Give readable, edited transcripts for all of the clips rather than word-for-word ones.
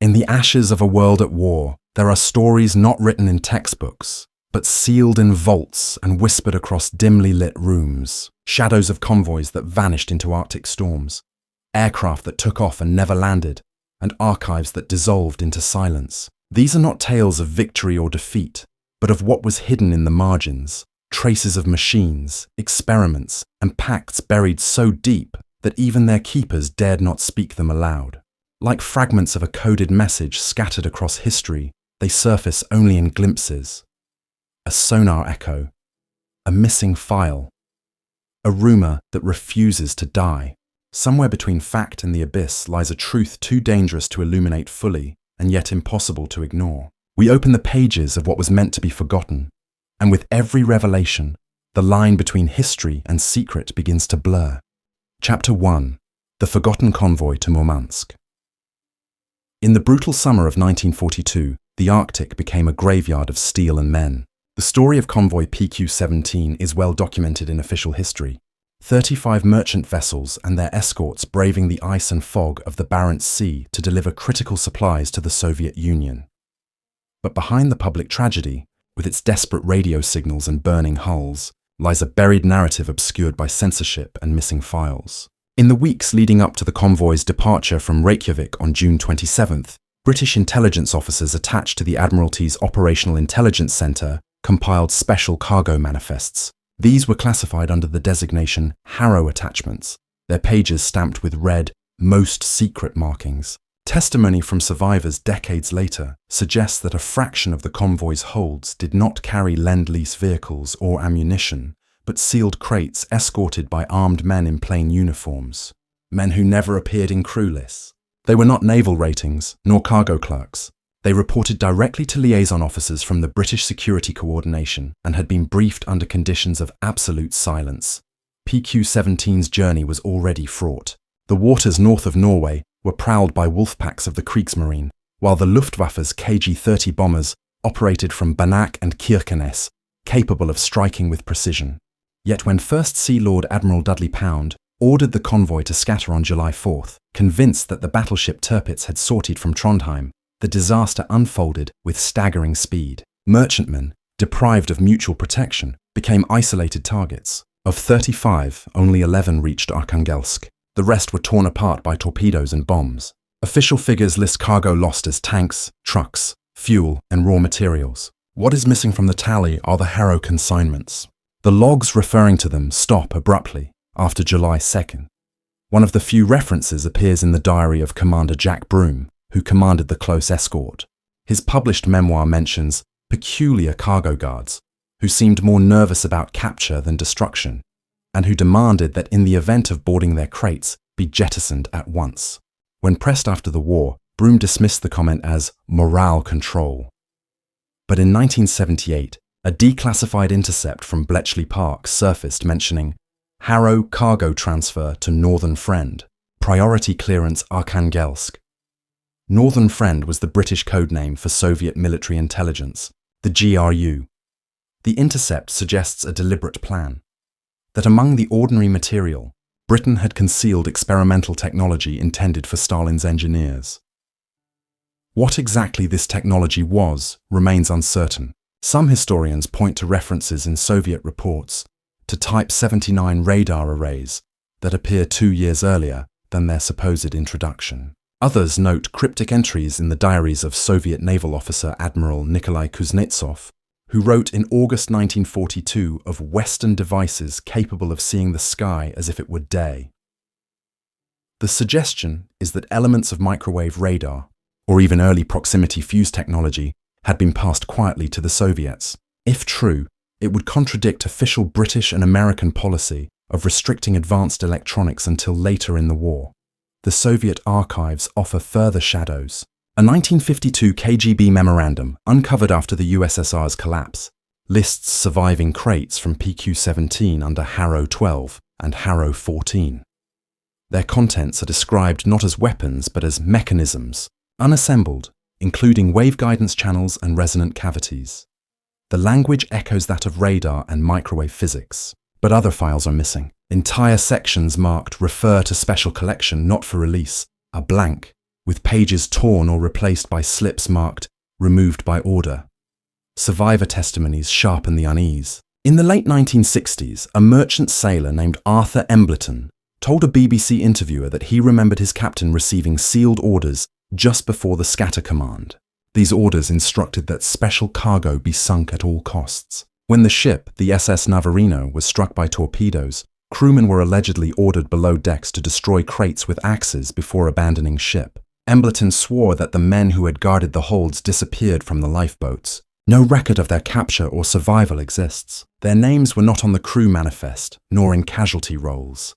In the ashes of a world at war, there are stories not written in textbooks, but sealed in vaults and whispered across dimly lit rooms. Shadows of convoys that vanished into Arctic storms, aircraft that took off and never landed, and archives that dissolved into silence. These are not tales of victory or defeat, but of what was hidden in the margins, traces of machines, experiments, and pacts buried so deep that even their keepers dared not speak them aloud. Like fragments of a coded message scattered across history, they surface only in glimpses. A sonar echo, a missing file, a rumor that refuses to die. Somewhere between fact and the abyss lies a truth too dangerous to illuminate fully, and yet impossible to ignore. We open the pages of what was meant to be forgotten, and with every revelation, the line between history and secret begins to blur. Chapter 1. The Forgotten Convoy to Murmansk. In the brutal summer of 1942, the Arctic became a graveyard of steel and men. The story of Convoy PQ-17 is well documented in official history. 35 merchant vessels and their escorts braving the ice and fog of the Barents Sea to deliver critical supplies to the Soviet Union. But behind the public tragedy, with its desperate radio signals and burning hulls, lies a buried narrative obscured by censorship and missing files. In the weeks leading up to the convoy's departure from Reykjavik on June 27th, British intelligence officers attached to the Admiralty's Operational Intelligence Centre compiled special cargo manifests. These were classified under the designation Harrow attachments, their pages stamped with red, most secret markings. Testimony from survivors decades later suggests that a fraction of the convoy's holds did not carry Lend-Lease vehicles or ammunition, but sealed crates escorted by armed men in plain uniforms, men who never appeared in crew lists. They were not naval ratings, nor cargo clerks. They reported directly to liaison officers from the British Security Coordination and had been briefed under conditions of absolute silence. PQ-17's journey was already fraught. The waters north of Norway were prowled by wolf packs of the Kriegsmarine, while the Luftwaffe's KG-30 bombers operated from Banak and Kirkenes, capable of striking with precision. Yet when First Sea Lord Admiral Dudley Pound ordered the convoy to scatter on July 4th, convinced that the battleship Tirpitz had sortied from Trondheim, the disaster unfolded with staggering speed. Merchantmen, deprived of mutual protection, became isolated targets. Of 35, only 11 reached Arkhangelsk. The rest were torn apart by torpedoes and bombs. Official figures list cargo lost as tanks, trucks, fuel, and raw materials. What is missing from the tally are the Harrow consignments. The logs referring to them stop abruptly after July 2nd. One of the few references appears in the diary of Commander Jack Broom, who commanded the close escort. His published memoir mentions peculiar cargo guards, who seemed more nervous about capture than destruction, and who demanded that in the event of boarding their crates be jettisoned at once. When pressed after the war, Broom dismissed the comment as morale control. But in 1978, a declassified intercept from Bletchley Park surfaced mentioning Harrow cargo transfer to Northern Friend, priority clearance Arkhangelsk. Northern Friend was the British codename for Soviet military intelligence, the GRU. The intercept suggests a deliberate plan, that among the ordinary material, Britain had concealed experimental technology intended for Stalin's engineers. What exactly this technology was remains uncertain. Some historians point to references in Soviet reports to Type 79 radar arrays that appear 2 years earlier than their supposed introduction. Others note cryptic entries in the diaries of Soviet naval officer Admiral Nikolai Kuznetsov, who wrote in August 1942 of Western devices capable of seeing the sky as if it were day. The suggestion is that elements of microwave radar, or even early proximity fuse technology, had been passed quietly to the Soviets. If true, it would contradict official British and American policy of restricting advanced electronics until later in the war. The Soviet archives offer further shadows. A 1952 KGB memorandum, uncovered after the USSR's collapse, lists surviving crates from PQ-17 under Harrow 12 and Harrow 14. Their contents are described not as weapons but as mechanisms, unassembled, including wave guidance channels and resonant cavities. The language echoes that of radar and microwave physics, but other files are missing. Entire sections marked "Refer to Special Collection, not for release" are blank, with pages torn or replaced by slips marked "removed by order." Survivor testimonies sharpen the unease. In the late 1960s, a merchant sailor named Arthur Embleton told a BBC interviewer that he remembered his captain receiving sealed orders just before the scatter command. These orders instructed that special cargo be sunk at all costs. When the ship, the SS Navarino, was struck by torpedoes, crewmen were allegedly ordered below decks to destroy crates with axes before abandoning ship. Embleton swore that the men who had guarded the holds disappeared from the lifeboats. No record of their capture or survival exists. Their names were not on the crew manifest, nor in casualty rolls.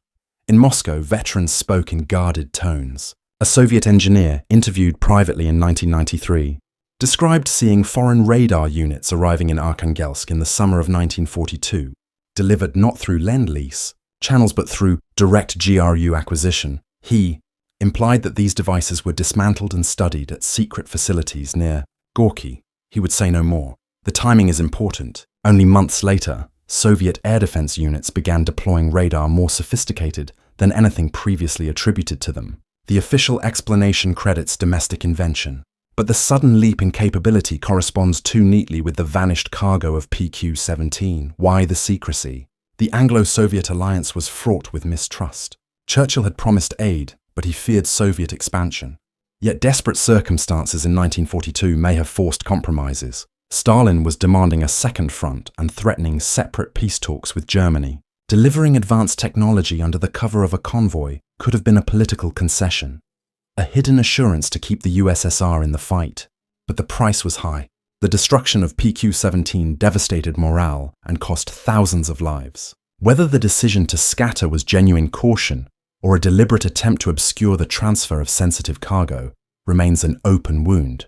In Moscow, veterans spoke in guarded tones. A Soviet engineer, interviewed privately in 1993, described seeing foreign radar units arriving in Arkhangelsk in the summer of 1942, delivered not through Lend-Lease channels but through direct GRU acquisition. He implied that these devices were dismantled and studied at secret facilities near Gorky. He would say no more. The timing is important. Only months later, Soviet air defense units began deploying radar more sophisticated than anything previously attributed to them. The official explanation credits domestic invention, but the sudden leap in capability corresponds too neatly with the vanished cargo of PQ-17. Why the secrecy? The Anglo-Soviet alliance was fraught with mistrust. Churchill had promised aid, but he feared Soviet expansion. Yet desperate circumstances in 1942 may have forced compromises. Stalin was demanding a second front and threatening separate peace talks with Germany. Delivering advanced technology under the cover of a convoy could have been a political concession, a hidden assurance to keep the USSR in the fight. But the price was high. The destruction of PQ-17 devastated morale and cost thousands of lives. Whether the decision to scatter was genuine caution or a deliberate attempt to obscure the transfer of sensitive cargo remains an open wound.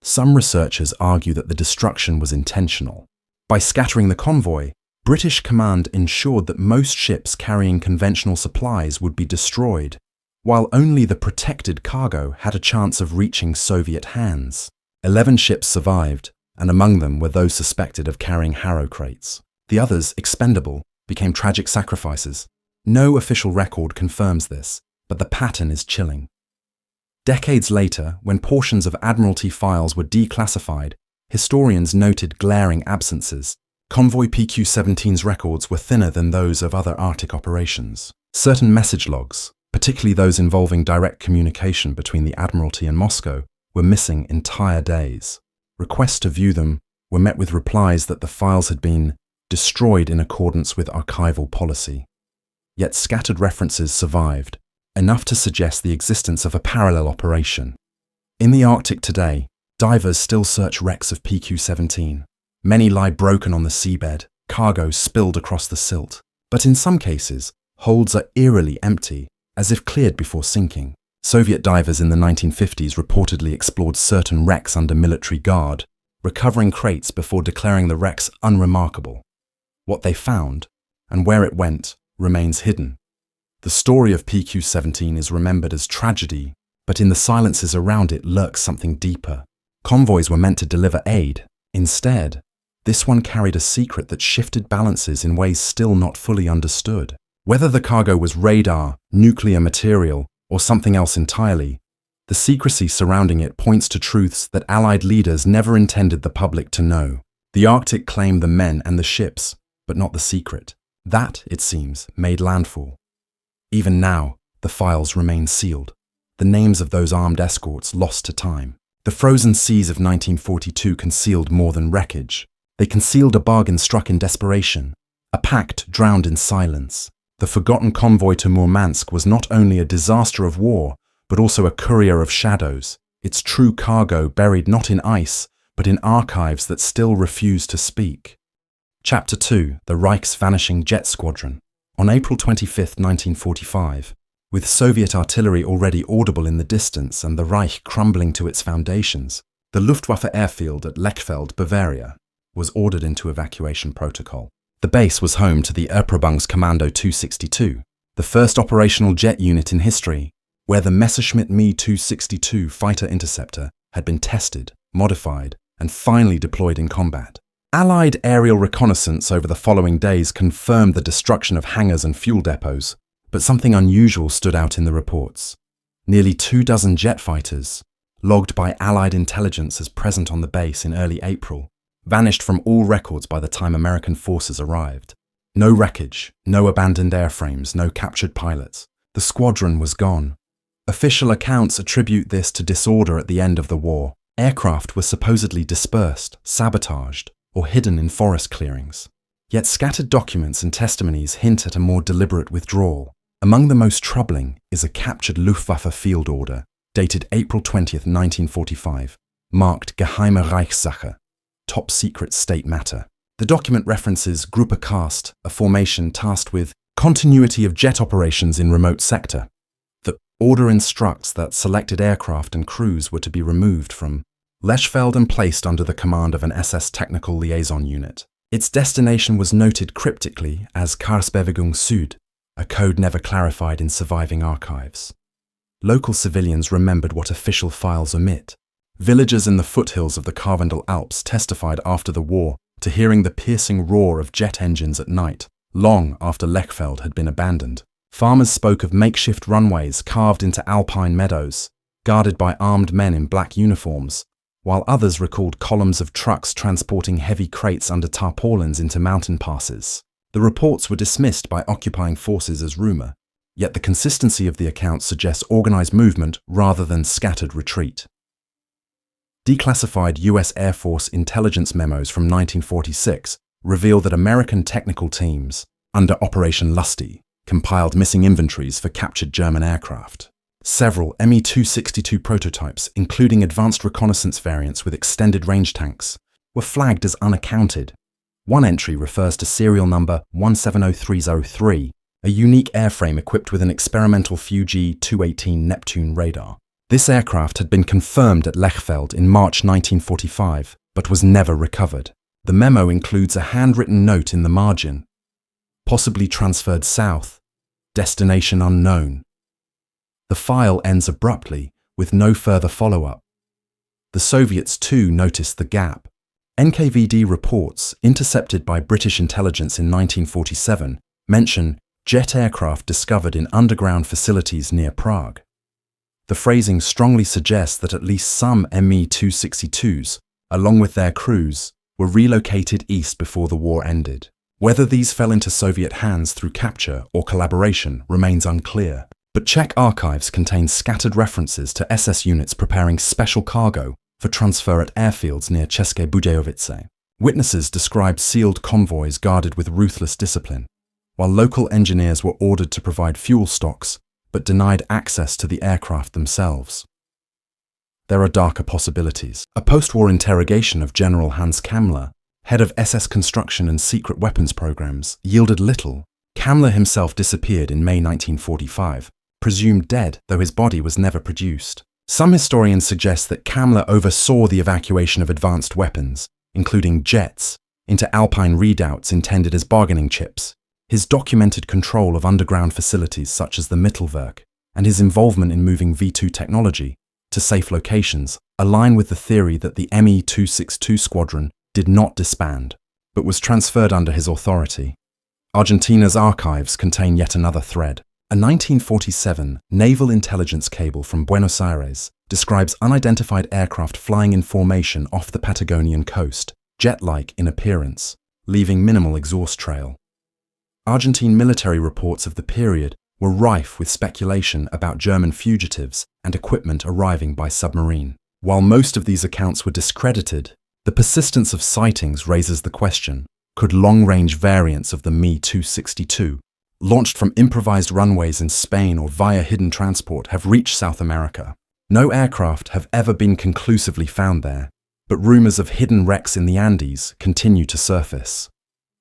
Some researchers argue that the destruction was intentional. By scattering the convoy, British command ensured that most ships carrying conventional supplies would be destroyed, while only the protected cargo had a chance of reaching Soviet hands. 11 ships survived, and among them were those suspected of carrying Harrow crates. The others, expendable, became tragic sacrifices. No official record confirms this, but the pattern is chilling. Decades later, when portions of Admiralty files were declassified, historians noted glaring absences. Convoy PQ-17's records were thinner than those of other Arctic operations. Certain message logs, particularly those involving direct communication between the Admiralty and Moscow, were missing entire days. Requests to view them were met with replies that the files had been destroyed in accordance with archival policy. Yet scattered references survived, enough to suggest the existence of a parallel operation. In the Arctic today, divers still search wrecks of PQ-17. Many lie broken on the seabed, cargo spilled across the silt. But in some cases, holds are eerily empty, as if cleared before sinking. Soviet divers in the 1950s reportedly explored certain wrecks under military guard, recovering crates before declaring the wrecks unremarkable. What they found, and where it went, remains hidden. The story of PQ-17 is remembered as tragedy, but in the silences around it lurks something deeper. Convoys were meant to deliver aid. Instead, this one carried a secret that shifted balances in ways still not fully understood. Whether the cargo was radar, nuclear material, or something else entirely, the secrecy surrounding it points to truths that Allied leaders never intended the public to know. The Arctic claimed the men and the ships, but not the secret. That, it seems, made landfall. Even now, the files remain sealed. The names of those armed escorts lost to time. The frozen seas of 1942 concealed more than wreckage. They concealed a bargain struck in desperation, a pact drowned in silence. The forgotten convoy to Murmansk was not only a disaster of war, but also a courier of shadows, its true cargo buried not in ice, but in archives that still refuse to speak. Chapter 2, The Reich's Vanishing Jet Squadron. On April 25, 1945, with Soviet artillery already audible in the distance and the Reich crumbling to its foundations, the Luftwaffe airfield at Lechfeld, Bavaria, was ordered into evacuation protocol. The base was home to the Erprobungskommando 262, the first operational jet unit in history, where the Messerschmitt Me 262 fighter interceptor had been tested, modified, and finally deployed in combat. Allied aerial reconnaissance over the following days confirmed the destruction of hangars and fuel depots, but something unusual stood out in the reports. Nearly 24 jet fighters, logged by Allied intelligence as present on the base in early April, vanished from all records by the time American forces arrived. No wreckage, no abandoned airframes, no captured pilots. The squadron was gone. Official accounts attribute this to disorder at the end of the war. Aircraft were supposedly dispersed, sabotaged, or hidden in forest clearings. Yet scattered documents and testimonies hint at a more deliberate withdrawal. Among the most troubling is a captured Luftwaffe field order, dated April 20, 1945, marked Geheime Reichssache, top secret state matter. The document references Gruppe Karst, a formation tasked with continuity of jet operations in remote sector. The order instructs that selected aircraft and crews were to be removed from Lechfeld and placed under the command of an SS technical liaison unit. Its destination was noted cryptically as Karlsbewegung Süd, a code never clarified in surviving archives. Local civilians remembered what official files omit. Villagers in the foothills of the Karwendel Alps testified after the war to hearing the piercing roar of jet engines at night, long after Lechfeld had been abandoned. Farmers spoke of makeshift runways carved into alpine meadows, guarded by armed men in black uniforms, while others recalled columns of trucks transporting heavy crates under tarpaulins into mountain passes. The reports were dismissed by occupying forces as rumor, yet the consistency of the accounts suggests organized movement rather than scattered retreat. Declassified U.S. Air Force intelligence memos from 1946 reveal that American technical teams, under Operation Lusty, compiled missing inventories for captured German aircraft. Several Me-262 prototypes, including advanced reconnaissance variants with extended range tanks, were flagged as unaccounted. One entry refers to serial number 170303, a unique airframe equipped with an experimental Fuji-218 Neptune radar. This aircraft had been confirmed at Lechfeld in March 1945, but was never recovered. The memo includes a handwritten note in the margin, possibly transferred south, destination unknown. The file ends abruptly, with no further follow-up. The Soviets too noticed the gap. NKVD reports, intercepted by British intelligence in 1947, mention jet aircraft discovered in underground facilities near Prague. The phrasing strongly suggests that at least some Me-262s, along with their crews, were relocated east before the war ended. Whether these fell into Soviet hands through capture or collaboration remains unclear, but Czech archives contain scattered references to SS units preparing special cargo for transfer at airfields near České Budějovice. Witnesses described sealed convoys guarded with ruthless discipline, while local engineers were ordered to provide fuel stocks but denied access to the aircraft themselves. There are darker possibilities. A post-war interrogation of General Hans Kammler, head of SS construction and secret weapons programs, yielded little. Kammler himself disappeared in May 1945, presumed dead, though his body was never produced. Some historians suggest that Kammler oversaw the evacuation of advanced weapons, including jets, into Alpine redoubts intended as bargaining chips. His documented control of underground facilities such as the Mittelwerk, and his involvement in moving V2 technology to safe locations align with the theory that the Me-262 squadron did not disband, but was transferred under his authority. Argentina's archives contain yet another thread. A 1947 naval intelligence cable from Buenos Aires describes unidentified aircraft flying in formation off the Patagonian coast, jet-like in appearance, leaving minimal exhaust trail. Argentine military reports of the period were rife with speculation about German fugitives and equipment arriving by submarine. While most of these accounts were discredited, the persistence of sightings raises the question, could long-range variants of the Me-262, launched from improvised runways in Spain or via hidden transport, have reached South America? No aircraft have ever been conclusively found there, but rumors of hidden wrecks in the Andes continue to surface.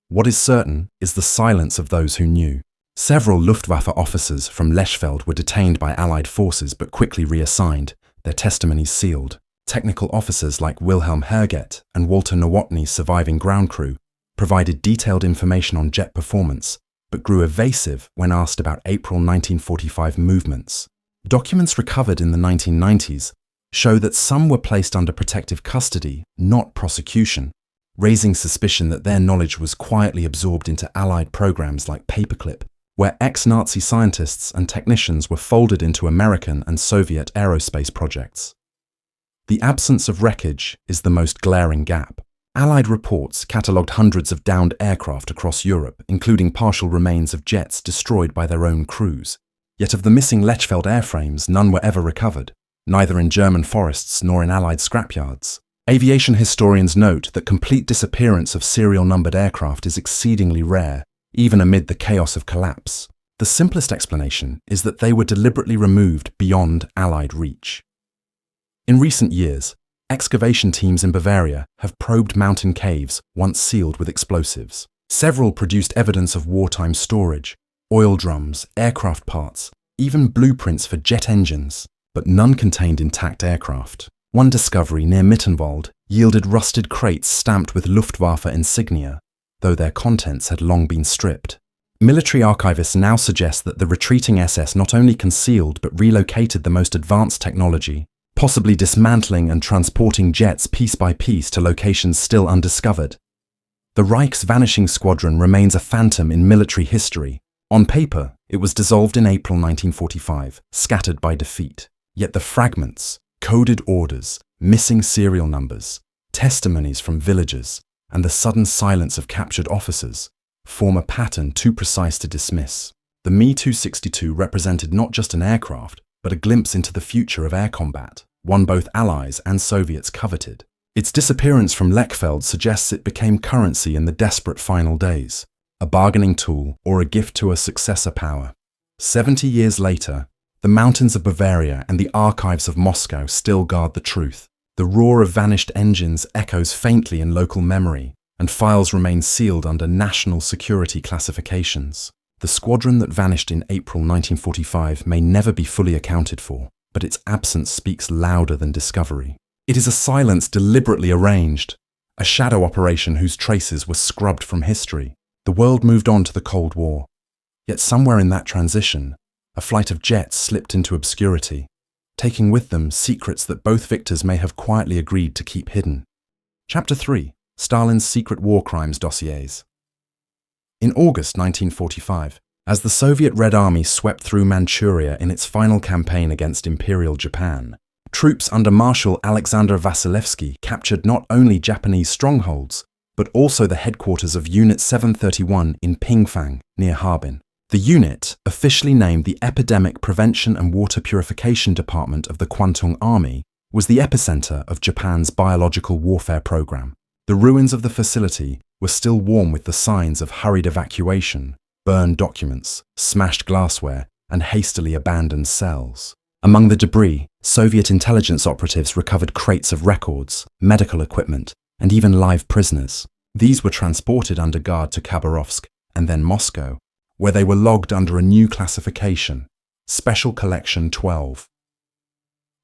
What is certain is the silence of those who knew. Several Luftwaffe officers from Lechfeld were detained by Allied forces but quickly reassigned, their testimonies sealed. Technical officers like Wilhelm Herget and Walter Nowotny's surviving ground crew provided detailed information on jet performance, but grew evasive when asked about April 1945 movements. Documents recovered in the 1990s show that some were placed under protective custody, not prosecution, raising suspicion that their knowledge was quietly absorbed into Allied programs like Paperclip where ex-Nazi scientists and technicians were folded into American and Soviet aerospace projects. The absence of wreckage is the most glaring gap. Allied reports catalogued hundreds of downed aircraft across Europe, including partial remains of jets destroyed by their own crews. Yet of the missing Lechfeld airframes, none were ever recovered, neither in German forests nor in Allied scrapyards. Aviation historians note that complete disappearance of serial-numbered aircraft is exceedingly rare, even amid the chaos of collapse. The simplest explanation is that they were deliberately removed beyond Allied reach. In recent years, excavation teams in Bavaria have probed mountain caves once sealed with explosives. Several produced evidence of wartime storage, oil drums, aircraft parts, even blueprints for jet engines, but none contained intact aircraft. One discovery near Mittenwald yielded rusted crates stamped with Luftwaffe insignia, though their contents had long been stripped. Military archivists now suggest that the retreating SS not only concealed but relocated the most advanced technology, possibly dismantling and transporting jets piece by piece to locations still undiscovered. The Reich's Vanishing Squadron remains a phantom in military history. On paper, it was dissolved in April 1945, scattered by defeat. Yet the fragments, coded orders, missing serial numbers, testimonies from villagers, and the sudden silence of captured officers form a pattern too precise to dismiss. The Me-262 represented not just an aircraft, but a glimpse into the future of air combat, one both Allies and Soviets coveted. Its disappearance from Lechfeld suggests it became currency in the desperate final days, a bargaining tool or a gift to a successor power. 70 years later, the mountains of Bavaria and the archives of Moscow still guard the truth. The roar of vanished engines echoes faintly in local memory, and files remain sealed under national security classifications. The squadron that vanished in April 1945 may never be fully accounted for, but its absence speaks louder than discovery. It is a silence deliberately arranged, a shadow operation whose traces were scrubbed from history. The world moved on to the Cold War, yet somewhere in that transition, a flight of jets slipped into obscurity, taking with them secrets that both victors may have quietly agreed to keep hidden. Chapter 3: Stalin's Secret War Crimes Dossiers. In August 1945, as the Soviet Red Army swept through Manchuria in its final campaign against Imperial Japan, troops under Marshal Alexander Vasilevsky captured not only Japanese strongholds, but also the headquarters of Unit 731 in Pingfang, near Harbin. The unit, officially named the Epidemic Prevention and Water Purification Department of the Kwantung Army, was the epicenter of Japan's biological warfare program. The ruins of the facility were still warm with the signs of hurried evacuation, burned documents, smashed glassware, and hastily abandoned cells. Among the debris, Soviet intelligence operatives recovered crates of records, medical equipment, and even live prisoners. These were transported under guard to Khabarovsk and then Moscow, where they were logged under a new classification, Special Collection 12.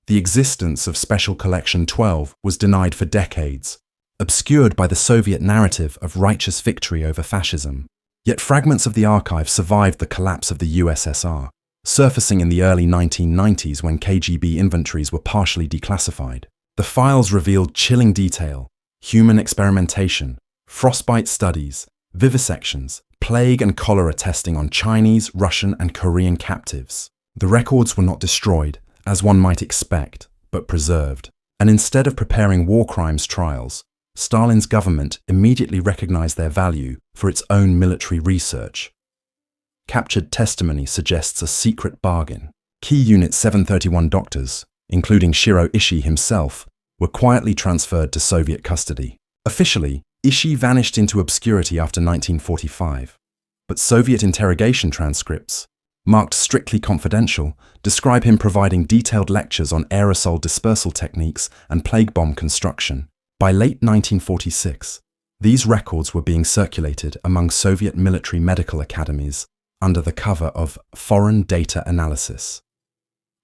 The existence of Special Collection 12 was denied for decades, obscured by the Soviet narrative of righteous victory over fascism. Yet fragments of the archive survived the collapse of the USSR, surfacing in the early 1990s when KGB inventories were partially declassified. The files revealed chilling detail: human experimentation, frostbite studies, vivisections, plague and cholera testing on Chinese, Russian, and Korean captives. The records were not destroyed, as one might expect, but preserved. And instead of preparing war crimes trials, Stalin's government immediately recognized their value for its own military research. Captured testimony suggests a secret bargain. Key Unit 731 doctors, including Shiro Ishii himself, were quietly transferred to Soviet custody. Officially, Ishii vanished into obscurity after 1945, but Soviet interrogation transcripts, marked strictly confidential, describe him providing detailed lectures on aerosol dispersal techniques and plague bomb construction. By late 1946, these records were being circulated among Soviet military medical academies under the cover of foreign data analysis.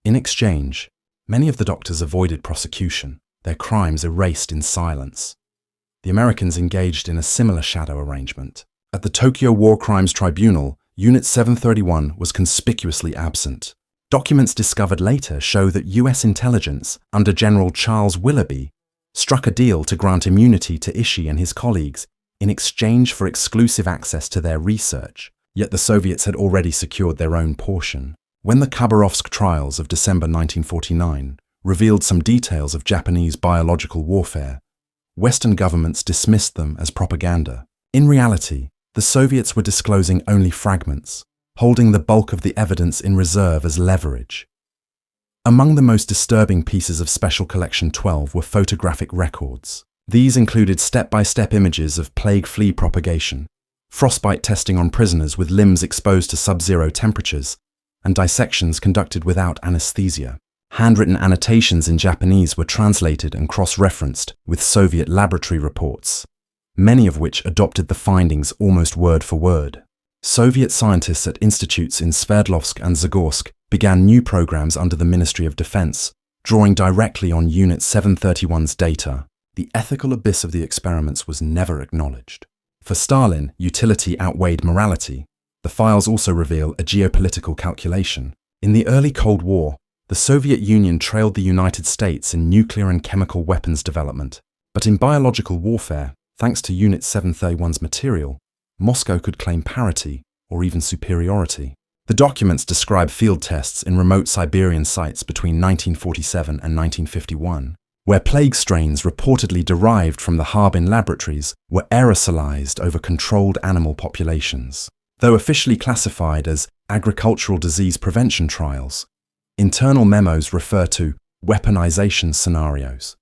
In exchange, many of the doctors avoided prosecution, their crimes erased in silence. The Americans engaged in a similar shadow arrangement. At the Tokyo War Crimes Tribunal, Unit 731 was conspicuously absent. Documents discovered later show that US intelligence, under General Charles Willoughby, struck a deal to grant immunity to Ishii and his colleagues in exchange for exclusive access to their research. yet the Soviets had already secured their own portion. When the Khabarovsk trials of December 1949 revealed some details of Japanese biological warfare, Western governments dismissed them as propaganda. In reality, the Soviets were disclosing only fragments, holding the bulk of the evidence in reserve as leverage. Among the most disturbing pieces of Special Collection 12 were photographic records. These included step-by-step images of plague flea propagation, frostbite testing on prisoners with limbs exposed to sub-zero temperatures, and dissections conducted without anesthesia. Handwritten annotations in Japanese were translated and cross-referenced with Soviet laboratory reports, many of which adopted the findings almost word for word. Soviet scientists at institutes in Sverdlovsk and Zagorsk began new programs under the Ministry of Defense, drawing directly on Unit 731's data. The ethical abyss of the experiments was never acknowledged. For Stalin, utility outweighed morality. The files also reveal a geopolitical calculation. In the early Cold War, the Soviet Union trailed the United States in nuclear and chemical weapons development. But in biological warfare, thanks to Unit 731's material, Moscow could claim parity or even superiority. The documents describe field tests in remote Siberian sites between 1947 and 1951, where plague strains reportedly derived from the Harbin laboratories were aerosolized over controlled animal populations. Though officially classified as agricultural disease prevention trials, internal memos refer to weaponization scenarios.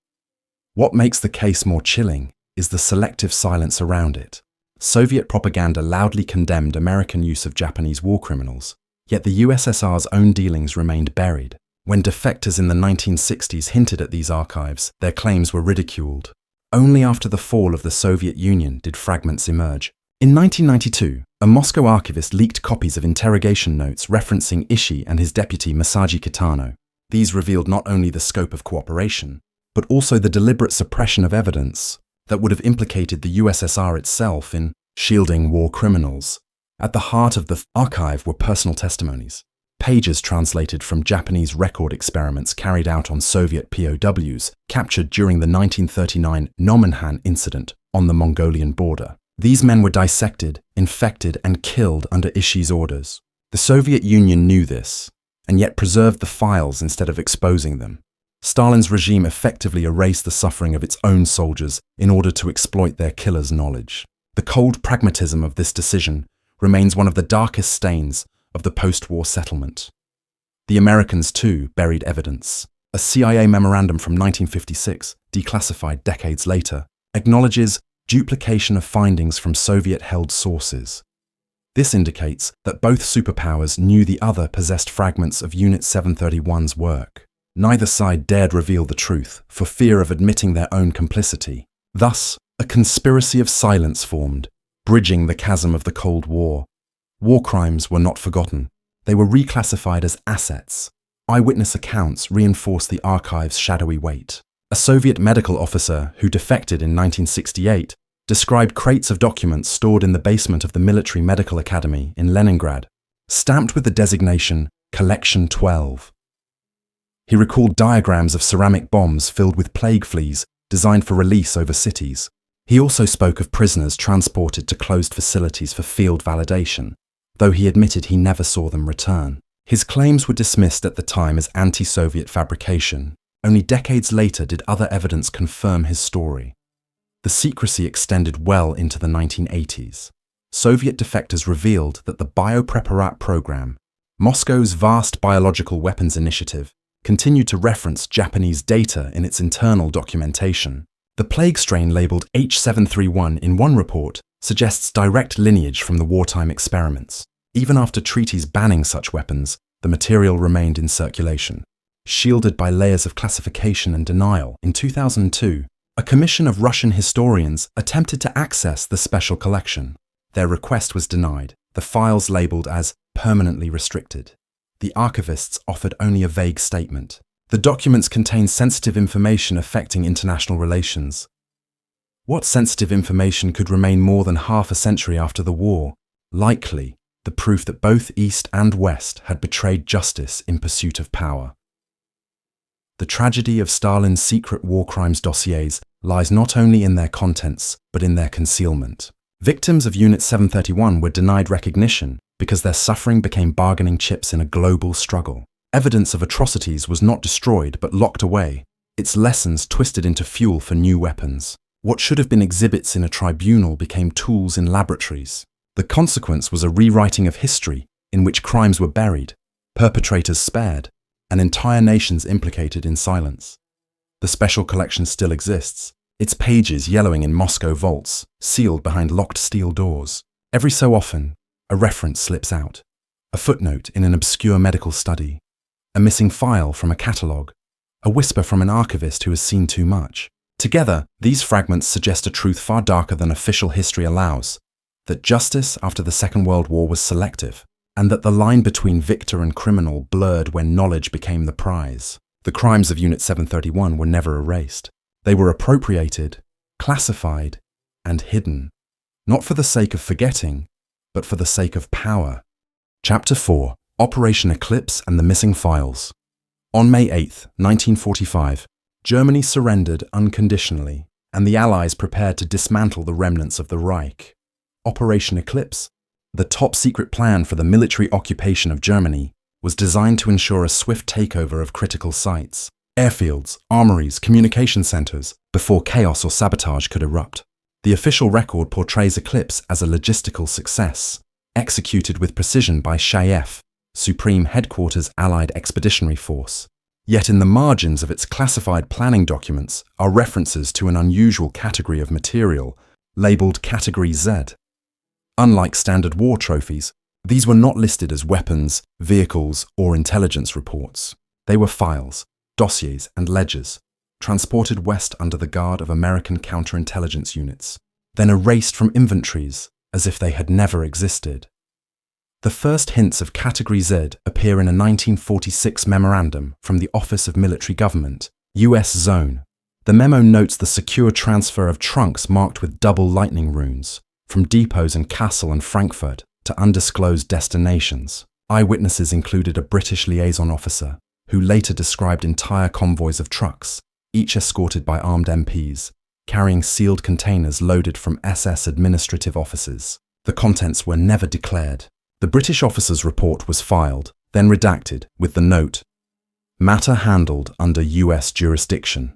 What makes the case more chilling is the selective silence around it. Soviet propaganda loudly condemned American use of Japanese war criminals, yet the USSR's own dealings remained buried. When defectors in the 1960s hinted at these archives, their claims were ridiculed. Only after the fall of the Soviet Union did fragments emerge. In 1992, a Moscow archivist leaked copies of interrogation notes referencing Ishii and his deputy Masaji Kitano. These revealed not only the scope of cooperation, but also the deliberate suppression of evidence that would have implicated the USSR itself in shielding war criminals. At the heart of the archive were personal testimonies, pages translated from Japanese record experiments carried out on Soviet POWs captured during the 1939 Nomonhan incident on the Mongolian border. These men were dissected, infected, and killed under Ishii's orders. The Soviet Union knew this, and yet preserved the files instead of exposing them. Stalin's regime effectively erased the suffering of its own soldiers in order to exploit their killers' knowledge. The cold pragmatism of this decision remains one of the darkest stains of the post-war settlement. The Americans, too, buried evidence. A CIA memorandum from 1956, declassified decades later, acknowledges duplication of findings from Soviet-held sources. This indicates that both superpowers knew the other possessed fragments of Unit 731's work. Neither side dared reveal the truth for fear of admitting their own complicity. Thus, a conspiracy of silence formed, bridging the chasm of the Cold War. War crimes were not forgotten. They were reclassified as assets. Eyewitness accounts reinforced the archive's shadowy weight. A Soviet medical officer who defected in 1968 described crates of documents stored in the basement of the Military Medical Academy in Leningrad, stamped with the designation Collection 12. He recalled diagrams of ceramic bombs filled with plague fleas designed for release over cities. He also spoke of prisoners transported to closed facilities for field validation, though he admitted he never saw them return. His claims were dismissed at the time as anti-Soviet fabrication. Only decades later did other evidence confirm his story. The secrecy extended well into the 1980s. Soviet defectors revealed that the Biopreparat program, Moscow's vast biological weapons initiative, continued to reference Japanese data in its internal documentation. The plague strain labeled H731 in one report suggests direct lineage from the wartime experiments. Even after treaties banning such weapons, the material remained in circulation. Shielded by layers of classification and denial, in 2002, a commission of Russian historians attempted to access the special collection. Their request was denied, the files labeled as permanently restricted. The archivists offered only a vague statement. The documents contain sensitive information affecting international relations. What sensitive information could remain more than half a century after the war? Likely, the proof that both East and West had betrayed justice in pursuit of power. The tragedy of Stalin's secret war crimes dossiers lies not only in their contents, but in their concealment. Victims of Unit 731 were denied recognition because their suffering became bargaining chips in a global struggle. Evidence of atrocities was not destroyed but locked away, its lessons twisted into fuel for new weapons. What should have been exhibits in a tribunal became tools in laboratories. The consequence was a rewriting of history in which crimes were buried, perpetrators spared, and entire nations implicated in silence. The special collection still exists, its pages yellowing in Moscow vaults, sealed behind locked steel doors. Every so often, a reference slips out, a footnote in an obscure medical study, a missing file from a catalogue, a whisper from an archivist who has seen too much. Together, these fragments suggest a truth far darker than official history allows, that justice after the Second World War was selective, and that the line between victor and criminal blurred when knowledge became the prize. The crimes of Unit 731 were never erased. They were appropriated, classified, and hidden, not for the sake of forgetting, but for the sake of power. Chapter 4: Operation Eclipse and the Missing Files. On May 8, 1945, Germany surrendered unconditionally, and the Allies prepared to dismantle the remnants of the Reich. Operation Eclipse, the top-secret plan for the military occupation of Germany, was designed to ensure a swift takeover of critical sites, airfields, armories, communication centers, before chaos or sabotage could erupt. The official record portrays Eclipse as a logistical success, executed with precision by SHAEF, Supreme Headquarters Allied Expeditionary Force. Yet in the margins of its classified planning documents are references to an unusual category of material, labeled Category Z. Unlike standard war trophies, these were not listed as weapons, vehicles, or intelligence reports. They were files, dossiers, and ledgers, transported west under the guard of American counterintelligence units, then erased from inventories as if they had never existed. The first hints of Category Z appear in a 1946 memorandum from the Office of Military Government, U.S. Zone. The memo notes the secure transfer of trunks marked with double lightning runes, from depots in Kassel and Frankfurt to undisclosed destinations. Eyewitnesses included a British liaison officer, who later described entire convoys of trucks, each escorted by armed MPs, carrying sealed containers loaded from SS administrative offices. The contents were never declared. The British officer's report was filed, then redacted, with the note, "Matter handled under US jurisdiction."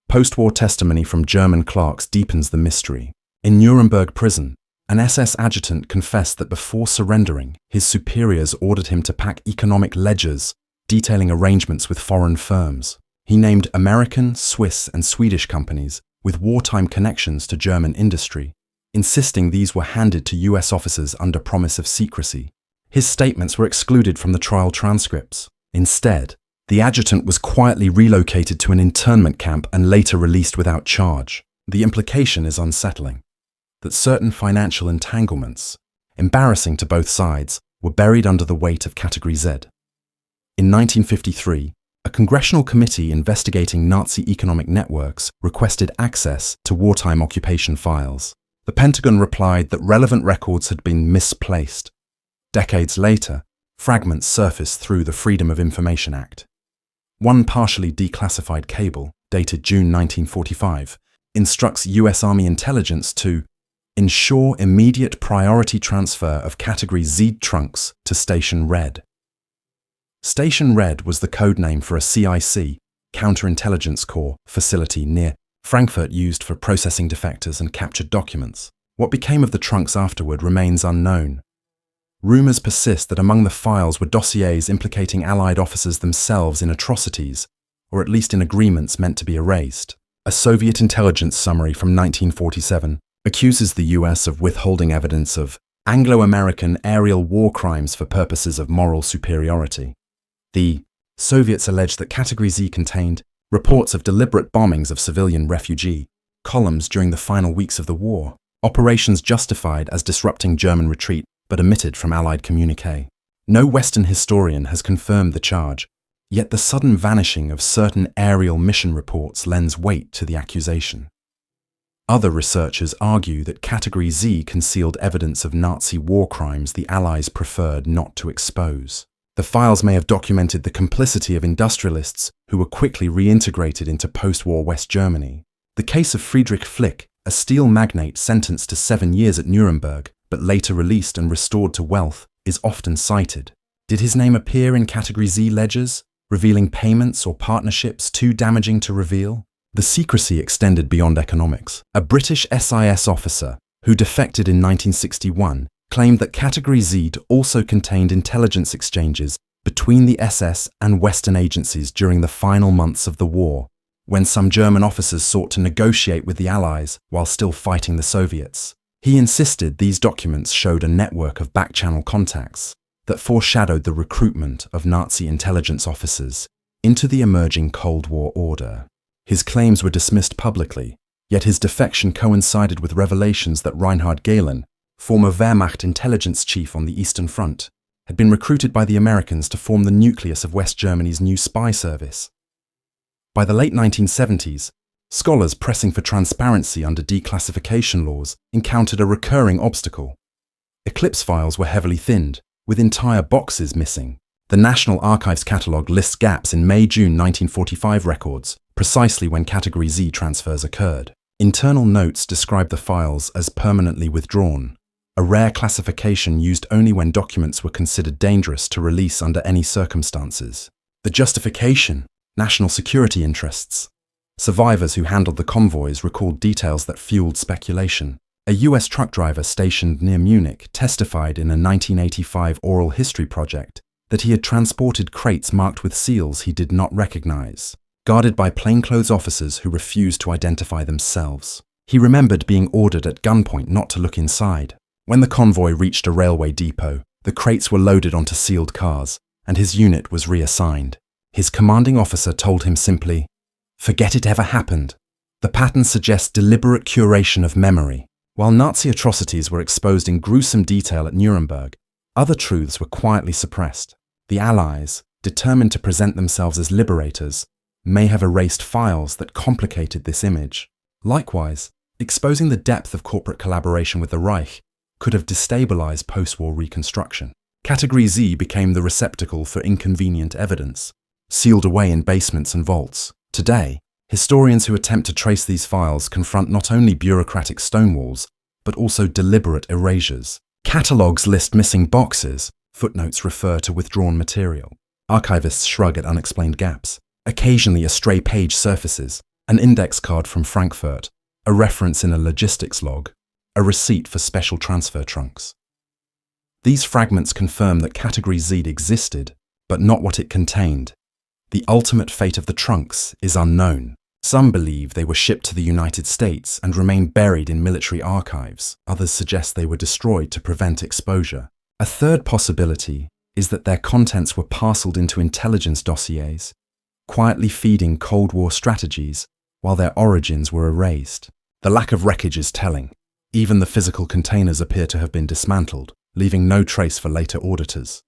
Post-war testimony from German clerks deepens the mystery. In Nuremberg prison, an SS adjutant confessed that before surrendering, his superiors ordered him to pack economic ledgers detailing arrangements with foreign firms. He named American, Swiss, and Swedish companies with wartime connections to German industry, insisting these were handed to US officers under promise of secrecy. His statements were excluded from the trial transcripts. Instead, the adjutant was quietly relocated to an internment camp and later released without charge. The implication is unsettling, that certain financial entanglements, embarrassing to both sides, were buried under the weight of Category Z. In 1953, a congressional committee investigating Nazi economic networks requested access to wartime occupation files. The Pentagon replied that relevant records had been misplaced. Decades later, fragments surfaced through the Freedom of Information Act. One partially declassified cable, dated June 1945, instructs US Army intelligence to ensure immediate priority transfer of Category Z trunks to Station Red. Station Red was the code name for a CIC, Counterintelligence Corps, facility near Frankfurt used for processing defectors and captured documents. What became of the trunks afterward remains unknown. Rumors persist that among the files were dossiers implicating Allied officers themselves in atrocities, or at least in agreements meant to be erased. A Soviet intelligence summary from 1947 accuses the US of withholding evidence of Anglo-American aerial war crimes for purposes of moral superiority. The Soviets alleged that Category Z contained reports of deliberate bombings of civilian refugee columns during the final weeks of the war, operations justified as disrupting German retreat but omitted from Allied communiqué. No Western historian has confirmed the charge, yet the sudden vanishing of certain aerial mission reports lends weight to the accusation. Other researchers argue that Category Z concealed evidence of Nazi war crimes the Allies preferred not to expose. The files may have documented the complicity of industrialists who were quickly reintegrated into post-war West Germany. The case of Friedrich Flick a steel magnate sentenced to 7 years at Nuremberg, but later released and restored to wealth, is often cited. Did his name appear in Category Z ledgers, revealing payments or partnerships too damaging to reveal? The secrecy extended beyond economics. A British SIS officer, who defected in 1961, claimed that Category Z also contained intelligence exchanges between the SS and Western agencies during the final months of the war, when some German officers sought to negotiate with the Allies while still fighting the Soviets. He insisted these documents showed a network of back-channel contacts that foreshadowed the recruitment of Nazi intelligence officers into the emerging Cold War order. His claims were dismissed publicly, yet his defection coincided with revelations that Reinhard Gehlen, former Wehrmacht intelligence chief on the Eastern Front, had been recruited by the Americans to form the nucleus of West Germany's new spy service. By the late 1970s, scholars pressing for transparency under declassification laws encountered a recurring obstacle. Eclipse files were heavily thinned, with entire boxes missing. The National Archives catalogue lists gaps in May-June 1945 records, precisely when Category Z transfers occurred. Internal notes describe the files as permanently withdrawn, a rare classification used only when documents were considered dangerous to release under any circumstances. The justification: national security interests. Survivors who handled the convoys recalled details that fueled speculation. A US truck driver stationed near Munich testified in a 1985 oral history project that he had transported crates marked with seals he did not recognize, guarded by plainclothes officers who refused to identify themselves. He remembered being ordered at gunpoint not to look inside. When the convoy reached a railway depot, the crates were loaded onto sealed cars, and his unit was reassigned. His commanding officer told him simply, "Forget it ever happened." The pattern suggests deliberate curation of memory. While Nazi atrocities were exposed in gruesome detail at Nuremberg, other truths were quietly suppressed. The Allies, determined to present themselves as liberators, may have erased files that complicated this image. Likewise, exposing the depth of corporate collaboration with the Reich could have destabilized post-war reconstruction. Category Z became the receptacle for inconvenient evidence, sealed away in basements and vaults. Today, historians who attempt to trace these files confront not only bureaucratic stonewalls, but also deliberate erasures. Catalogues list missing boxes, footnotes refer to withdrawn material. Archivists shrug at unexplained gaps. Occasionally a stray page surfaces, an index card from Frankfurt, a reference in a logistics log, a receipt for special transfer trunks. These fragments confirm that Category Z existed, but not what it contained. The ultimate fate of the trunks is unknown. Some believe they were shipped to the United States and remain buried in military archives. Others suggest they were destroyed to prevent exposure. A third possibility is that their contents were parceled into intelligence dossiers, quietly feeding Cold War strategies while their origins were erased. The lack of wreckage is telling. Even the physical containers appear to have been dismantled, leaving no trace for later auditors.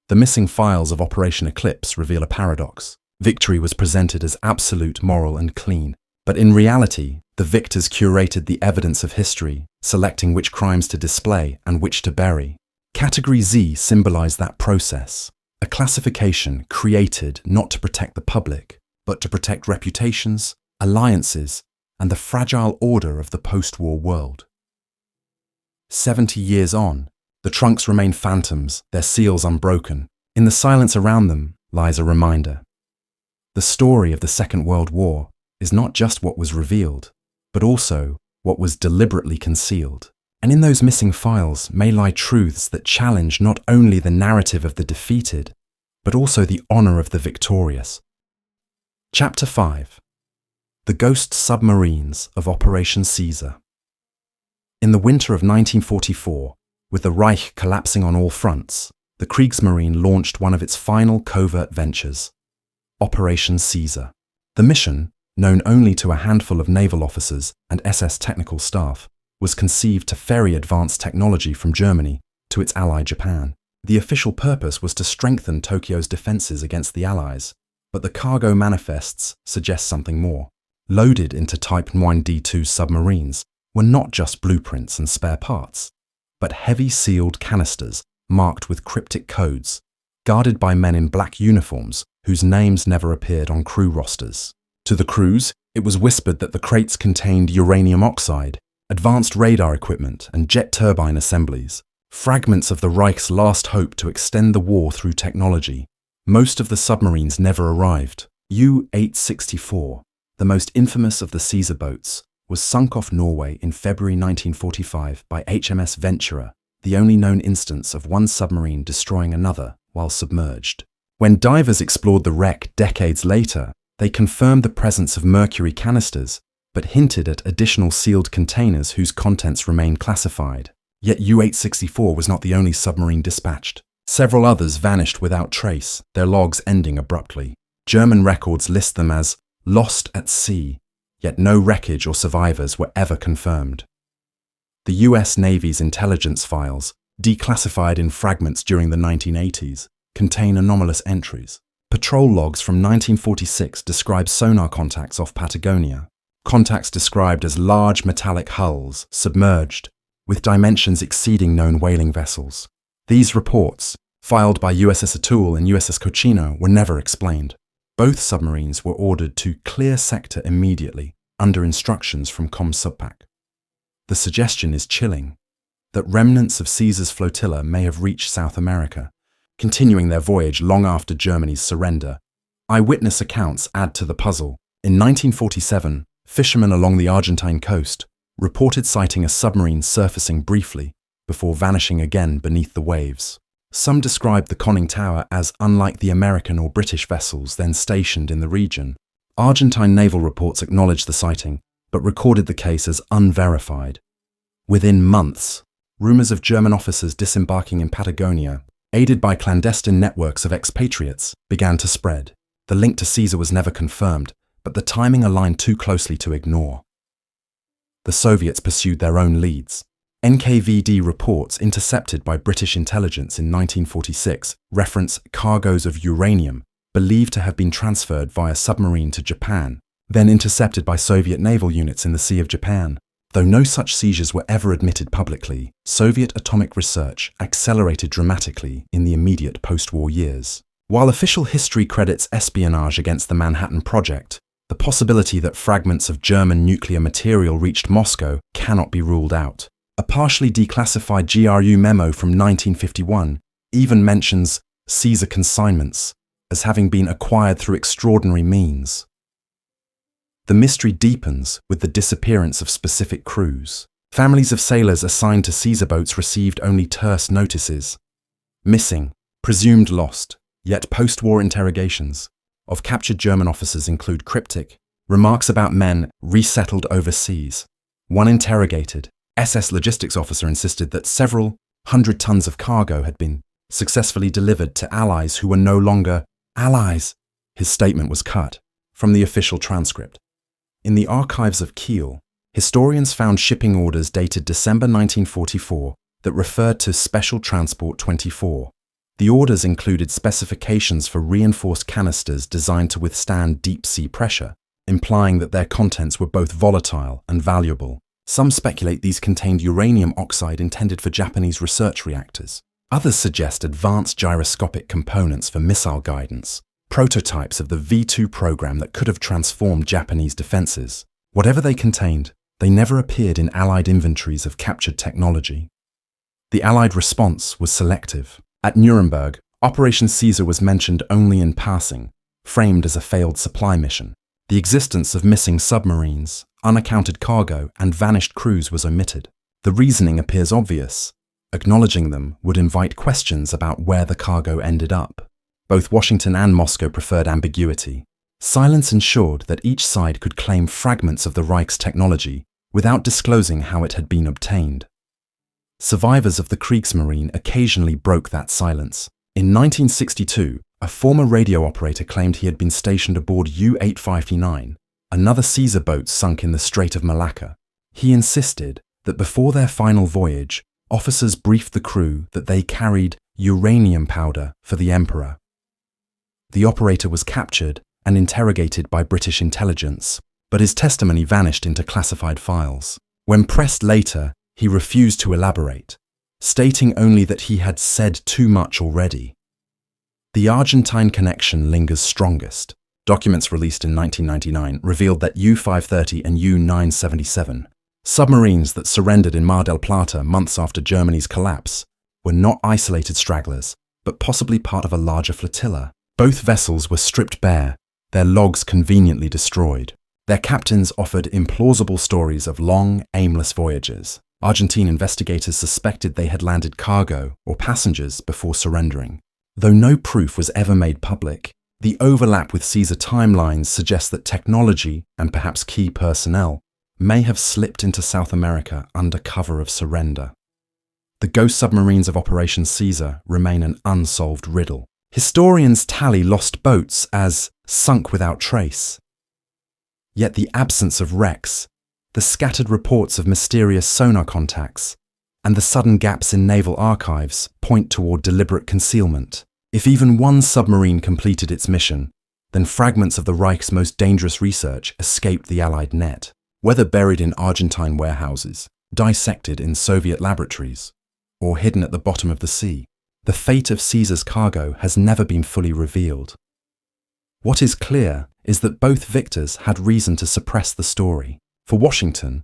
The missing files of Operation Eclipse reveal a paradox. Victory was presented as absolute, moral, and clean, but in reality, the victors curated the evidence of history, selecting which crimes to display and which to bury. Category Z symbolized that process, a classification created not to protect the public, but to protect reputations, alliances, and the fragile order of the post-war world. 70 years on, the trunks remain phantoms, their seals unbroken. In the silence around them lies a reminder. The story of the Second World War is not just what was revealed, but also what was deliberately concealed. And in those missing files may lie truths that challenge not only the narrative of the defeated, but also the honor of the victorious. Chapter 5. The Ghost Submarines of Operation Caesar. In the winter of 1944, with the Reich collapsing on all fronts, the Kriegsmarine launched one of its final covert ventures, Operation Caesar. The mission, known only to a handful of naval officers and SS technical staff, was conceived to ferry advanced technology from Germany to its ally Japan. The official purpose was to strengthen Tokyo's defenses against the Allies, but the cargo manifests suggest something more. Loaded into Type 9D2 submarines were not just blueprints and spare parts, but heavy sealed canisters marked with cryptic codes, guarded by men in black uniforms whose names never appeared on crew rosters. To the crews, It was whispered that the crates contained uranium oxide, advanced radar equipment, and jet turbine assemblies, fragments of the Reich's last hope to extend the war through technology. Most of the submarines never arrived. U-864, the most infamous of the Caesar boats, was sunk off Norway in February 1945 by HMS Ventura, the only known instance of one submarine destroying another while submerged. When divers explored the wreck decades later, they confirmed the presence of mercury canisters, but hinted at additional sealed containers whose contents remained classified. Yet U-864 was not the only submarine dispatched. Several others vanished without trace, their logs ending abruptly. German records list them as lost at sea, yet no wreckage or survivors were ever confirmed. The US Navy's intelligence files, declassified in fragments during the 1980s, contain anomalous entries. Patrol logs from 1946 describe sonar contacts off Patagonia, contacts described as large metallic hulls, submerged, with dimensions exceeding known whaling vessels. These reports, filed by USS Atul and USS Cochino, were never explained. Both submarines were ordered to clear sector immediately, under instructions from ComSubPac. The suggestion is chilling, that remnants of Caesar's flotilla may have reached South America, continuing their voyage long after Germany's surrender. Eyewitness accounts add to the puzzle. In 1947, fishermen along the Argentine coast reported sighting a submarine surfacing briefly before vanishing again beneath the waves. Some described the conning tower as unlike the American or British vessels then stationed in the region. Argentine naval reports acknowledged the sighting, but recorded the case as unverified. Within months, rumors of German officers disembarking in Patagonia, aided by clandestine networks of expatriates, began to spread. The link to Caesar was never confirmed, but the timing aligned too closely to ignore. The Soviets pursued their own leads. NKVD reports intercepted by British intelligence in 1946 reference cargoes of uranium believed to have been transferred via submarine to Japan, then intercepted by Soviet naval units in the Sea of Japan. Though no such seizures were ever admitted publicly, Soviet atomic research accelerated dramatically in the immediate post-war years. While official history credits espionage against the Manhattan Project, the possibility that fragments of German nuclear material reached Moscow cannot be ruled out. A partially declassified GRU memo from 1951 even mentions Caesar consignments as having been acquired through extraordinary means. The mystery deepens with the disappearance of specific crews. Families of sailors assigned to Caesar boats received only terse notices. Missing, presumed lost, yet post-war interrogations of captured German officers include cryptic remarks about men resettled overseas. One interrogated SS logistics officer insisted that several hundred tons of cargo had been successfully delivered to allies who were no longer allies. His statement was cut from the official transcript. In the archives of Kiel, historians found shipping orders dated December 1944 that referred to Special Transport 24. The orders included specifications for reinforced canisters designed to withstand deep-sea pressure, implying that their contents were both volatile and valuable. Some speculate these contained uranium oxide intended for Japanese research reactors. Others suggest advanced gyroscopic components for missile guidance, prototypes of the V-2 program that could have transformed Japanese defenses. Whatever they contained, they never appeared in Allied inventories of captured technology. The Allied response was selective. At Nuremberg, Operation Caesar was mentioned only in passing, framed as a failed supply mission. The existence of missing submarines, unaccounted cargo, and vanished crews was omitted. The reasoning appears obvious. Acknowledging them would invite questions about where the cargo ended up. Both Washington and Moscow preferred ambiguity. Silence ensured that each side could claim fragments of the Reich's technology without disclosing how it had been obtained. Survivors of the Kriegsmarine occasionally broke that silence. In 1962, a former radio operator claimed he had been stationed aboard U-859, another Caesar boat sunk in the Strait of Malacca. He insisted that before their final voyage, officers briefed the crew that they carried uranium powder for the Emperor. The operator was captured and interrogated by British intelligence, but his testimony vanished into classified files. When pressed later, he refused to elaborate, stating only that he had said too much already. The Argentine connection lingers strongest. Documents released in 1999 revealed that U-530 and U-977, submarines that surrendered in Mar del Plata months after Germany's collapse, were not isolated stragglers, but possibly part of a larger flotilla. Both vessels were stripped bare, their logs conveniently destroyed. Their captains offered implausible stories of long, aimless voyages. Argentine investigators suspected they had landed cargo or passengers before surrendering. Though no proof was ever made public, the overlap with Caesar timelines suggests that technology, and perhaps key personnel, may have slipped into South America under cover of surrender. The ghost submarines of Operation Caesar remain an unsolved riddle. Historians tally lost boats as sunk without trace. Yet the absence of wrecks, the scattered reports of mysterious sonar contacts, and the sudden gaps in naval archives point toward deliberate concealment. If even one submarine completed its mission, then fragments of the Reich's most dangerous research escaped the Allied net. Whether buried in Argentine warehouses, dissected in Soviet laboratories, or hidden at the bottom of the sea, the fate of Caesar's cargo has never been fully revealed. What is clear is that both victors had reason to suppress the story. For Washington,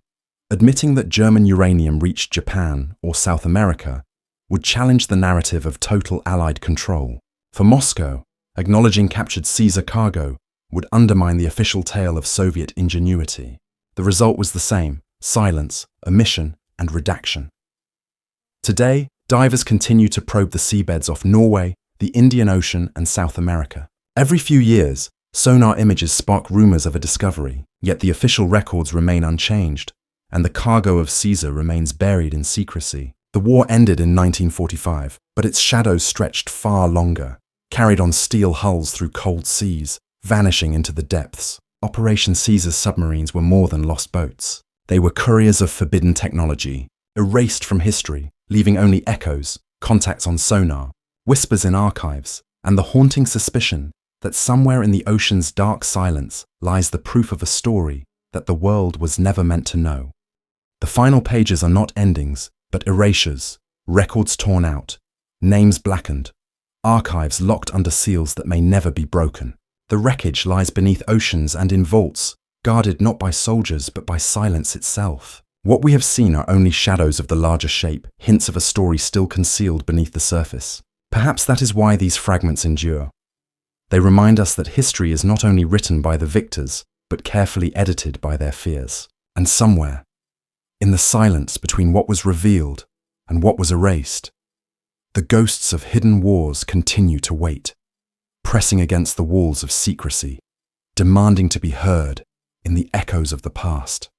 admitting that German uranium reached Japan or South America would challenge the narrative of total Allied control. For Moscow, acknowledging captured Caesar cargo would undermine the official tale of Soviet ingenuity. The result was the same: silence, omission, and redaction. Today, divers continue to probe the seabeds off Norway, the Indian Ocean, and South America. Every few years, sonar images spark rumors of a discovery, yet the official records remain unchanged, and the cargo of Caesar remains buried in secrecy. The war ended in 1945, but its shadows stretched far longer, carried on steel hulls through cold seas, vanishing into the depths. Operation Caesar's submarines were more than lost boats. They were couriers of forbidden technology, erased from history, leaving only echoes, contacts on sonar, whispers in archives, and the haunting suspicion that somewhere in the ocean's dark silence lies the proof of a story that the world was never meant to know. The final pages are not endings, but erasures, records torn out, names blackened, archives locked under seals that may never be broken. The wreckage lies beneath oceans and in vaults, guarded not by soldiers but by silence itself. What we have seen are only shadows of the larger shape, hints of a story still concealed beneath the surface. Perhaps that is why these fragments endure. They remind us that history is not only written by the victors, but carefully edited by their fears. And somewhere, in the silence between what was revealed and what was erased, the ghosts of hidden wars continue to wait, pressing against the walls of secrecy, demanding to be heard in the echoes of the past.